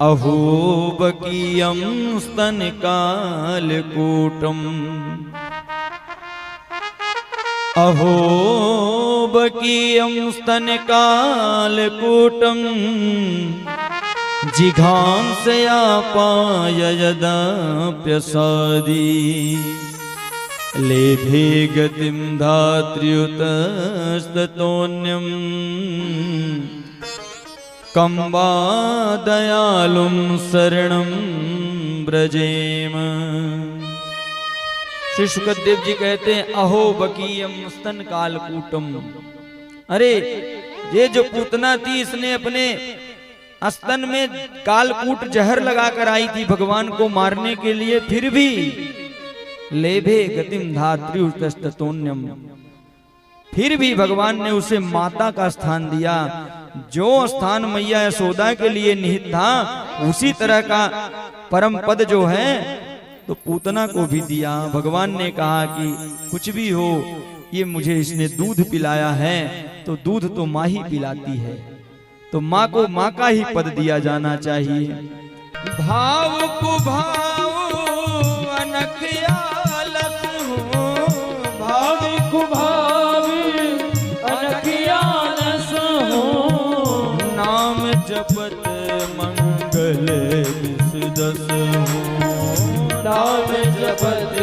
अहोबकीयं स्तनकालकूटम् अहोबकीयं स्तनकालकूटम् जिघांसयापाय यदाप्यसादी लेभे गतिं धात्र्युतस्ततोऽन्यम् कं वा दयालुं शरणं व्रजेम। श्री शुकदेव जी कहते हैं अहोबकीयं स्तनकालकूटम। अरे ये जो पूतना थी इसने अपने स्तन में कालकूट जहर लगाकर आई थी भगवान को मारने के लिए, फिर भी लेभे गतिम धात्र्युतस्ततोऽन्यम, फिर भी भगवान ने उसे माता का स्थान दिया। जो स्थान मैया यशोदा के लिए निहित था उसी तरह का परम पद जो है तो पूतना को भी दिया। भगवान ने कहा कि कुछ भी हो ये मुझे इसने दूध पिलाया है तो दूध तो माँ ही पिलाती है, तो माँ को माँ का ही पद दिया जाना चाहिए। भाव को भाव अनख आलस हो, भाव को भाव अनख आलस हो, नाम जपत मंगल दिस हो, नाम जपत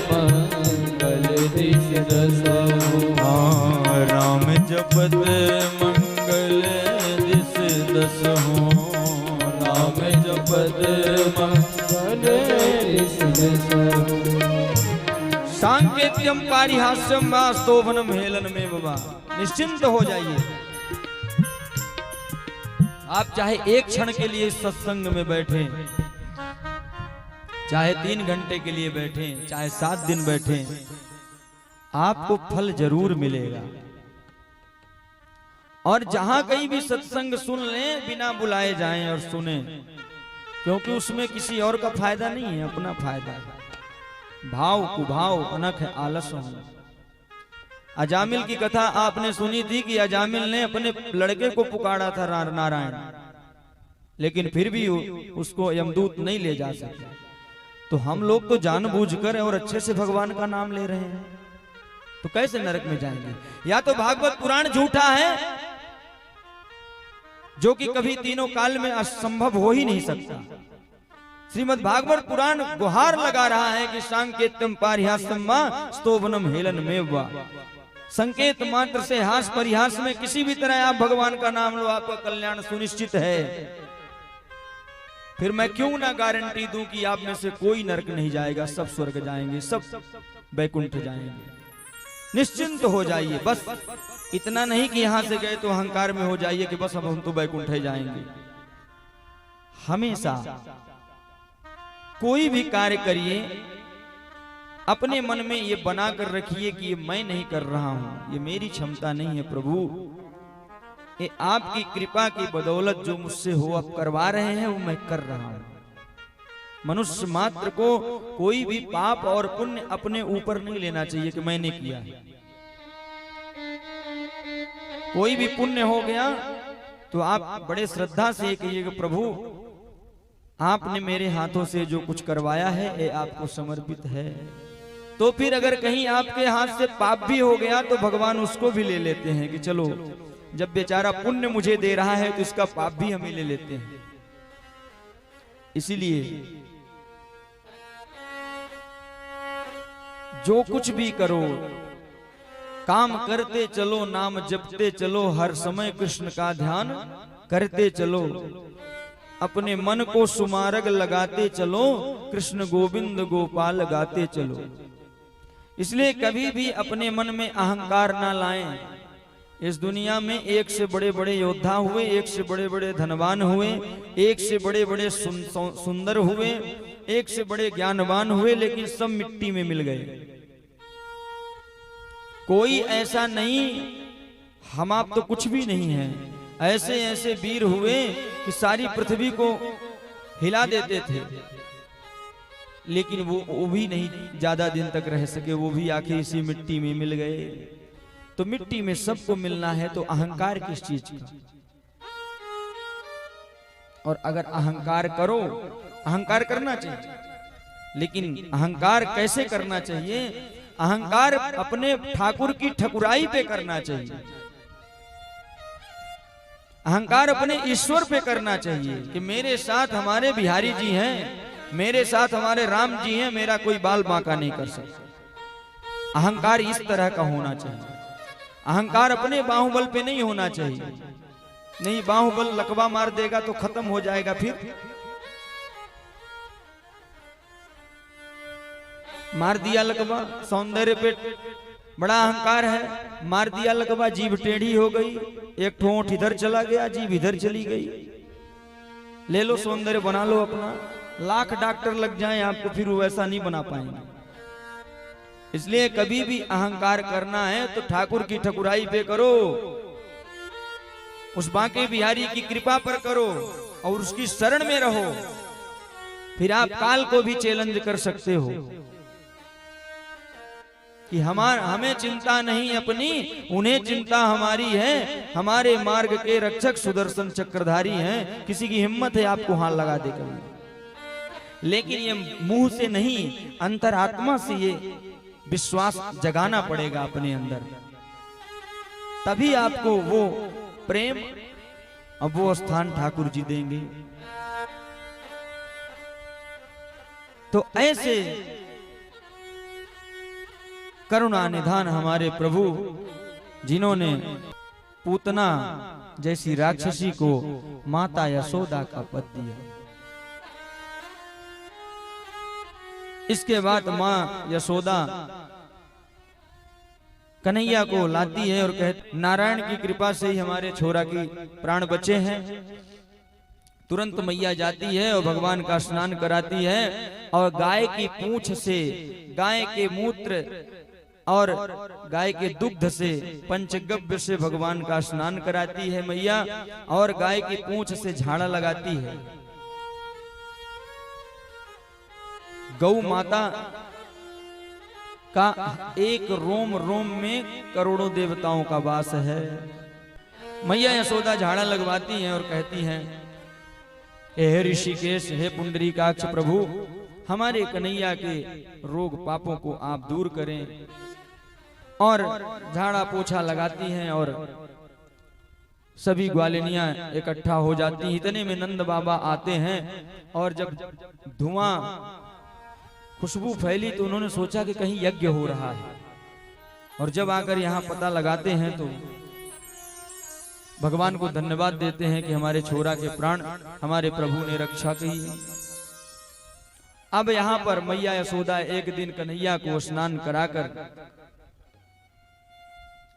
मंगल दिस हो। हाँ, राम जपत मंगल दिस हो, नाम जपत मंगल दिस हो। सांकेत्यम पारिहास्यम वा स्तोभनम हेलन में बाबा। निश्चिंत हो जाइए, आप चाहे एक क्षण के लिए इस सत्संग में बैठे, चाहे 3 घंटे के लिए बैठे, चाहे 7 दिन बैठे, आपको फल जरूर मिलेगा। और जहां कहीं भी सत्संग सुन लें, बिना बुलाए जाएं और सुने, क्योंकि उसमें किसी और का फायदा नहीं है, अपना फायदा है। भाव कुभाव अनख आलस हो। अजामिल की कथा आपने सुनी थी कि अजामिल ने अपने लड़के को पुकारा था नारायण, लेकिन फिर भी उसको यमदूत नहीं ले जा सके। तो हम लोग तो जानबूझकर और अच्छे से भगवान का नाम ले रहे हैं, तो कैसे नरक में जाएंगे? या तो भागवत पुराण झूठा है जो कि कभी तीनों काल में असंभव हो ही नहीं सकता। श्रीमद् भागवत पुराण गुहार लगा रहा है कि सांकेत्यम पारिहास्यम वा स्तोभनम हेलन मेवा। संकेत मात्र से हास परिहास में किसी भी तरह आप भगवान का नाम लो, आपका कल्याण सुनिश्चित है। फिर मैं क्यों ना गारंटी दूं कि आप में से कोई नरक नहीं जाएगा, सब स्वर्ग जाएंगे, सब वैकुंठ जाएंगे। निश्चिंत हो जाइए। बस इतना नहीं कि यहां से गए तो अहंकार में हो जाइए कि बस अब हम तो वैकुंठ ही जाएंगे। हमेशा कोई भी कार्य करिए, अपने मन में ये बना कर रखिए कि ये मैं नहीं कर रहा हूं, ये मेरी क्षमता नहीं है प्रभु, ये आपकी कृपा की बदौलत जो मुझसे हो आप करवा रहे हैं वो मैं कर रहा हूं। मनुष्य मात्र को कोई भी पाप और पुण्य अपने ऊपर नहीं लेना चाहिए कि मैंने किया। कोई भी पुण्य हो गया तो आप बड़े श्रद्धा से कहिए कि प्रभु आपने मेरे हाथों से जो कुछ करवाया है ये आपको समर्पित है। तो फिर अगर कहीं आपके हाथ से पाप भी हो गया तो भगवान उसको भी ले लेते हैं कि चलो जब बेचारा पुण्य मुझे दे रहा है तो इसका पाप भी हमें ले लेते हैं। इसीलिए जो कुछ भी करो, काम करते चलो, नाम जपते चलो, हर समय कृष्ण का ध्यान करते चलो, अपने मन को सुमारग लगाते चलो, कृष्ण गोविंद गोपाल गाते चलो। इसलिए कभी भी अपने मन में अहंकार ना लाएं। इस दुनिया में एक से बड़े बड़े योद्धा हुए, एक से बड़े बड़े धनवान हुए, एक से बड़े बड़े सुंदर हुए, एक से बड़े ज्ञानवान हुए, लेकिन सब मिट्टी में मिल गए। कोई ऐसा नहीं हम आप तो कुछ भी नहीं है। ऐसे ऐसे वीर हुए कि सारी पृथ्वी को हिला देते थे, लेकिन वो भी नहीं ज्यादा दिन तक रह सके, वो भी आके इसी मिट्टी में मिल गए। तो मिट्टी में सबको मिलना है तो अहंकार किस चीज का? और अगर अहंकार करो, अहंकार करना चाहिए, लेकिन अहंकार कैसे करना चाहिए? अहंकार अपने ठाकुर की ठकुराई पे करना चाहिए, अहंकार अपने ईश्वर पे करना चाहिए कि मेरे साथ हमारे बिहारी जी हैं, मेरे साथ हमारे राम जी हैं, मेरा कोई बाल बांका नहीं कर सकता। अहंकार इस तरह का होना चाहिए। अहंकार अपने बाहुबल पे नहीं होना चाहिए। नहीं, बाहुबल लकवा मार देगा तो खत्म हो जाएगा। फिर मार दिया लकवा, सौंदर्य पे बड़ा अहंकार है, मार दिया लकवा, जीभ टेढ़ी हो गई, एक ठोंठ इधर चला गया, जीभ इधर चली गई। ले लो सौंदर्य बना लो अपना, लाख डॉक्टर लग जाएं आपको, फिर वैसा नहीं बना पाएंगे। इसलिए कभी भी अहंकार करना है तो ठाकुर की ठकुराई पे करो, उस बांके बिहारी की कृपा पर करो और उसकी शरण में रहो, फिर आप काल को भी चैलेंज कर सकते हो कि हमें चिंता नहीं अपनी, उन्हें चिंता हमारी है। हमारे मार्ग के रक्षक सुदर्शन चक्रधारी हैं, किसी की हिम्मत है आपको हाथ लगा दे कभी। लेकिन ये मुंह से नहीं, अंतरात्मा से ये विश्वास जगाना पड़ेगा अपने अंदर, तभी आपको वो प्रेम अब वो स्थान ठाकुर जी देंगे। तो ऐसे करुणा निधान हमारे प्रभु, जिन्होंने पूतना जैसी राक्षसी को माता यशोदा का पद दिया। इसके बाद मां यशोदा कन्हैया को लाती है और कहती, नारायण की कृपा से ही हमारे छोरा की प्राण बचे हैं। तुरंत मैया जाती है और भगवान का स्नान कराती है और गाय की पूंछ से, गाय के मूत्र और गाय के दुग्ध से, पंचगव्य से भगवान का स्नान कराती है मैया, और गाय की पूंछ से झाड़ा लगाती है। गौ माता का एक रोम रोम में करोड़ों देवताओं का वास है। मैया यशोदा झाड़ा लगवाती हैं और कहती हैं, हे ऋषिकेश, हे पुंडरीकाक्ष प्रभु, हमारे कन्हैया के रोग पापों को आप दूर करें। और झाड़ा पोछा लगाती हैं और सभी ग्वालिनियां इकट्ठा हो जाती हैं। इतने में नंद बाबा आते हैं और जब धुआं खुशबू फैली तो उन्होंने सोचा कि कहीं यज्ञ हो रहा है, और जब आकर यहाँ पता लगाते हैं तो भगवान को धन्यवाद देते हैं कि हमारे छोरा के प्राण हमारे प्रभु ने रक्षा की। अब यहाँ पर मैया यशोदा एक दिन कन्हैया को स्नान कराकर,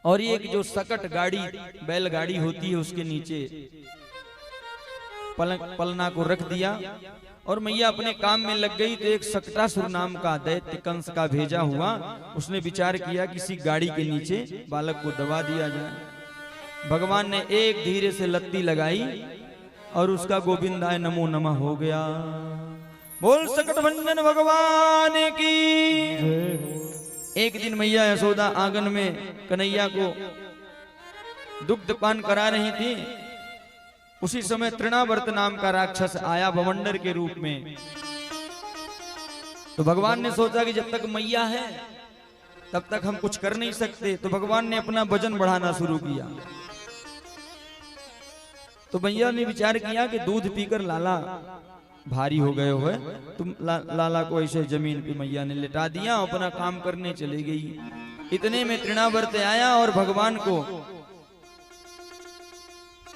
और ये जो सकट गाड़ी बैलगाड़ी होती है उसके नीचे पलना को रख दिया और मैया अपने काम में लग गई। तो एक सकटासुर नाम का दैत्य कंस का भेजा हुआ, उसने विचार किया किसी गाड़ी के नीचे बालक को दबा दिया जाए। भगवान ने एक धीरे से लत्ती लगाई और उसका गोविंदाय नमो नमः हो गया। बोल सकट भंजन भगवान की। एक दिन मैया यशोदा आंगन में कन्हैया को दुग्ध पान करा रही थी। उसी समय तृणावर्त नाम का राक्षस आया भवंडर के रूप में। तो भगवान ने सोचा कि जब तक मैया है तब तक हम कुछ कर नहीं सकते, तो भगवान ने अपना वजन बढ़ाना शुरू किया। तो मैया ने विचार किया कि दूध पीकर लाला भारी हो गए हुए, तुम लाला को ऐसे जमीन पे मैया ने लिटा दिया, अपना काम करने चली गई। इतने में तृणावर्त आया और भगवान को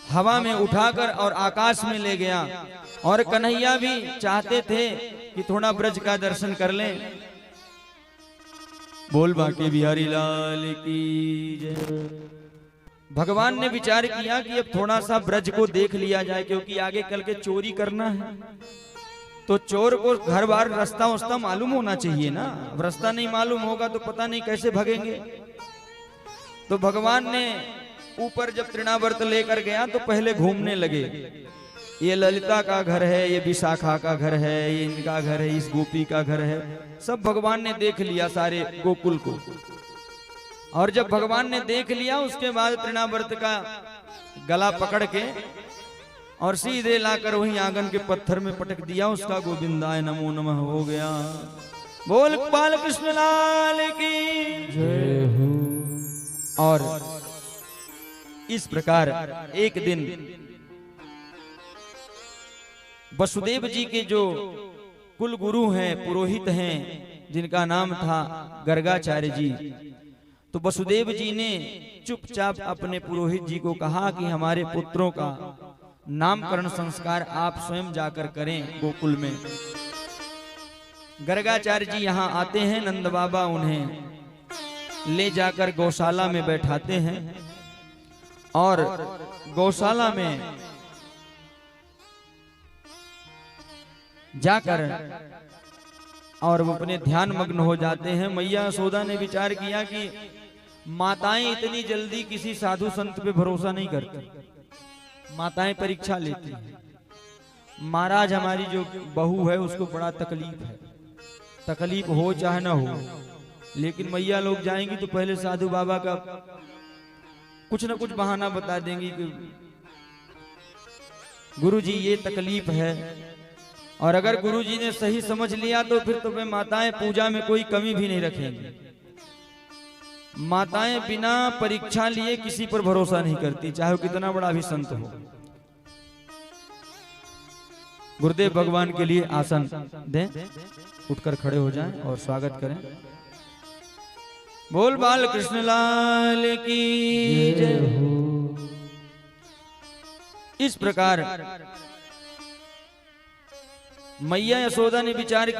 हवा में उठाकर और आकाश में ले गया। और कन्हैया भी चाहते थे कि थोड़ा ब्रज का दर्शन कर लें। बोल बांके बिहारी लाल की जय। भगवान ने विचार किया कि अब थोड़ा सा ब्रज को देख लिया जाए, क्योंकि आगे कल के चोरी करना है तो चोर को घर बार रास्ता वस्ता मालूम होना चाहिए ना। रास्ता नहीं मालूम होगा तो पता नहीं कैसे भगेंगे। तो भगवान ने ऊपर जब तृणावर्त लेकर गया तो पहले घूमने लगे, ये ललिता का घर है, ये विशाखा का घर है, ये इनका घर है, इस गोपी का घर है। सब भगवान ने देख लिया सारे गोकुल को। और जब भगवान ने देख लिया उसके बाद तृणावर्त का गला पकड़ के और सीधे लाकर वहीं आंगन के पत्थर में पटक दिया, उसका गोविंदाय नमो नमः हो गया। बोल बाल कृष्ण लाल की जय हो। और इस प्रकार एक दिन वसुदेव जी के जो कुल गुरु हैं, पुरोहित हैं, जिनका नाम था गर्गाचार्य जी, तो वसुदेव जी ने चुपचाप अपने पुरोहित जी को कहा कि हमारे पुत्रों का नामकरण संस्कार आप स्वयं जाकर करें गोकुल में। गर्गाचार्य जी यहाँ आते हैं, नंद बाबा उन्हें ले जाकर गौशाला में बैठाते हैं और गौशाला में जाकर और वो अपने ध्यान मग्न हो जाते हैं। मैया यशोदा ने विचार किया कि माताएं इतनी जल्दी किसी साधु संत पे भरोसा नहीं करती, माताएं परीक्षा लेती हैं। महाराज हमारी जो बहू है उसको बड़ा तकलीफ है, तकलीफ हो चाहे ना हो, लेकिन मैया लोग जाएंगी तो पहले साधु बाबा का कुछ ना कुछ बहाना बता देंगी कि गुरुजी ये तकलीफ है, और अगर गुरुजी ने सही समझ लिया तो फिर तुम्हें माताएं पूजा में कोई कमी भी नहीं रखेंगी। माताएं बिना परीक्षा लिए किसी पर भरोसा नहीं करती, चाहे वो कितना बड़ा भी संत हो। गुरुदेव भगवान के लिए आसन दें, उठकर खड़े हो जाएं और स्वागत करें। बोल बाल कृष्ण लाल की जय हो। इस प्रकार मैया यशोदा ने विचार